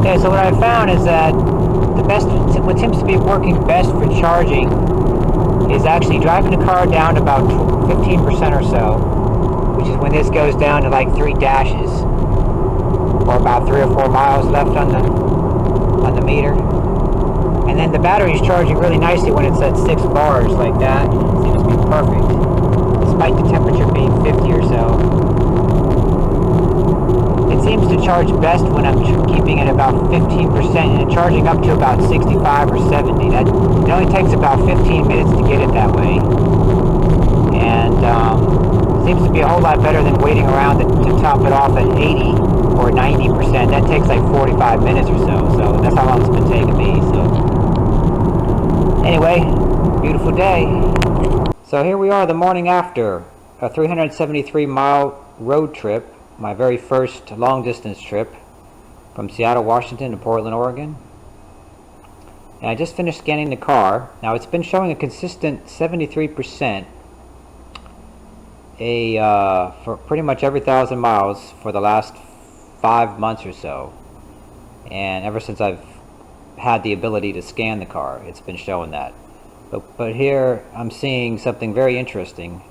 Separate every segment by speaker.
Speaker 1: Okay, so what I found is that what seems to be working best for charging is actually driving the car down about 15% or so, which is when this goes down to like 3 dashes, or about 3 or 4 miles left on the meter. And then the battery is charging really nicely when it's at 6 bars like that. It seems to be perfect, despite the temperature being 50 or so. It seems to charge best when I'm keeping it about 15% and charging up to about 65 or 70. It only takes about 15 minutes to get it that way. And seems to be a whole lot better than waiting around to top it off at 80 or 90%. That takes like 45 minutes or so. So that's how long it's been taking me. So anyway, beautiful day. So here we are the morning after a 373-mile road trip. My very first long-distance trip from Seattle, Washington to Portland, Oregon. And I just finished scanning the car. Now it's been showing a consistent 73% for pretty much every 1,000 miles for the last 5 months or so. And ever since I've had the ability to scan the car, it's been showing that. But here I'm seeing something very interesting.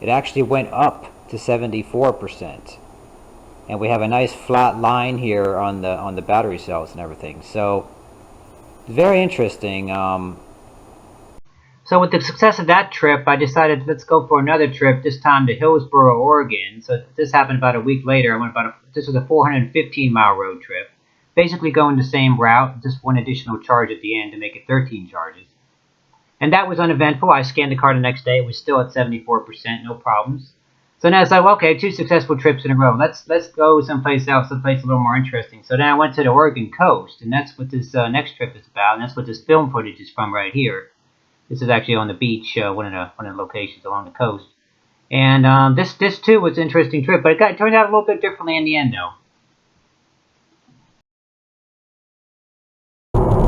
Speaker 1: It actually went up to 74%, and we have a nice flat line here on the battery cells and everything. So very interesting. So with the success of that trip, I decided let's go for another trip, this time to Hillsboro, Oregon. So this happened about a week later. This was a 415-mile road trip, basically going the same route, just one additional charge at the end to make it 13 charges. And that was uneventful. I scanned the car the next day. It was still at 74%, no problems. So now it's like, well, okay, 2 successful trips in a row. Let's go someplace else, someplace a little more interesting. So then I went to the Oregon coast, and that's what this next trip is about, and that's what this film footage is from right here. This is actually on the beach, one of the locations along the coast. And this too was an interesting trip, but it turned out a little bit differently in the end, though.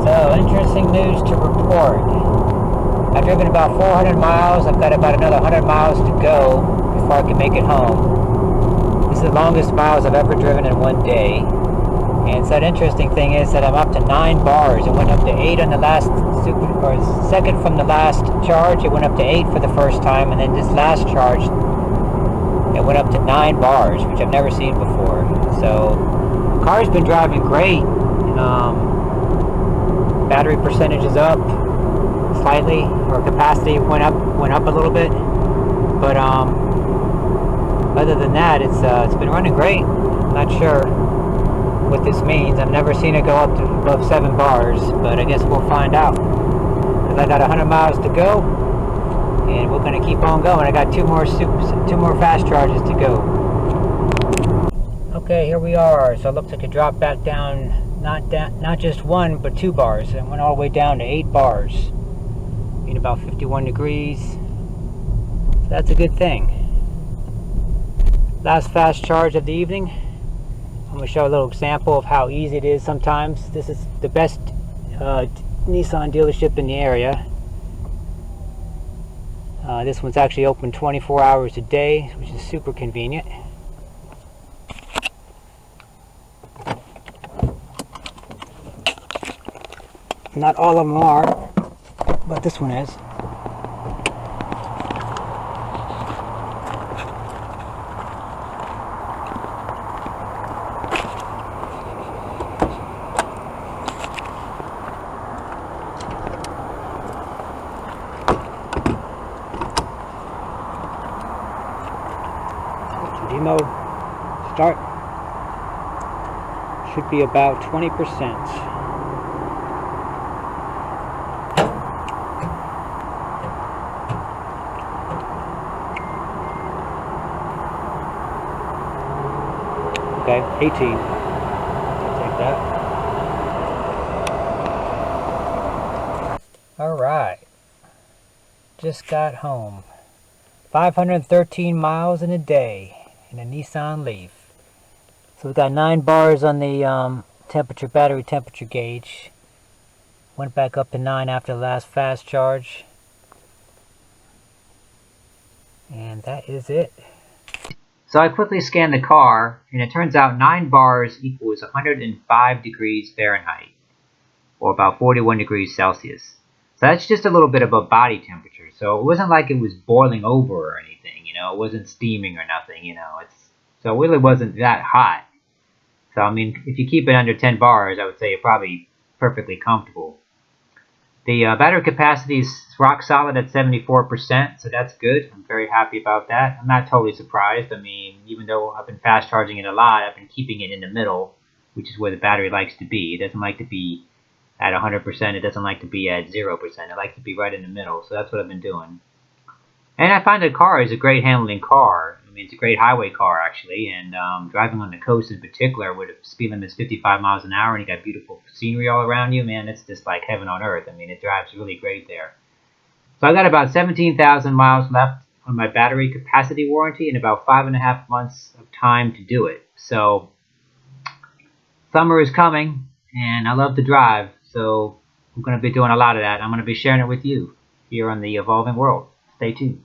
Speaker 1: So interesting news to report. I've driven about 400 miles. I've got about another 100 miles to go before I can make it home. This is the longest miles I've ever driven in one day. And so the interesting thing is that I'm up to 9 bars. It went up to 8 on the last second from the last charge. It went up to 8 for the first time, and then this last charge it went up to 9 bars, which I've never seen before. So the car's been driving great. Battery percentage is up slightly, or capacity went up a little bit, but other than that, it's been running great. I'm not sure what this means. I've never seen it go up to above 7 bars, but I guess we'll find out, because I got 100 miles to go, and we're going to keep on going. I got 2 more fast charges to go. Okay, here we are. So it looks like it dropped back down, not just 1 but 2 bars. It went all the way down to 8 bars. In about 51 degrees. So that's a good thing. Last fast charge of the evening. I'm going to show a little example of how easy it is sometimes. This is the best Nissan dealership in the area. This one's actually open 24 hours a day, which is super convenient. Not all of them are, but this one is. Demo start should be about 20%. Okay, 18. I'll take that. Alright. Just got home. 513 miles in a day in a Nissan LEAF. So we got 9 bars on the battery temperature gauge. Went back up to 9 after the last fast charge. And that is it. So I quickly scanned the car, and it turns out 9 bars equals 105 degrees Fahrenheit, or about 41 degrees Celsius. So that's just a little bit of a body temperature. So it wasn't like it was boiling over or anything, it wasn't steaming or nothing, so it really wasn't that hot. So I mean, if you keep it under 10 bars, I would say you're probably perfectly comfortable. The battery capacity is rock solid at 74%, so that's good. I'm very happy about that. I'm not totally surprised. I mean, even though I've been fast charging it a lot, I've been keeping it in the middle, which is where the battery likes to be. It doesn't like to be at 100%. It doesn't like to be at 0%. It likes to be right in the middle, so that's what I've been doing. And I find the car is a great handling car. I mean, it's a great highway car, actually, and driving on the coast in particular, where the speed limit is 55 miles an hour and you got beautiful scenery all around you, man, it's just like heaven on earth. I mean, it drives really great there. So I got about 17,000 miles left on my battery capacity warranty and about 5.5 months of time to do it. So summer is coming, and I love to drive, so I'm going to be doing a lot of that. I'm going to be sharing it with you here on the Evolving World. Stay tuned.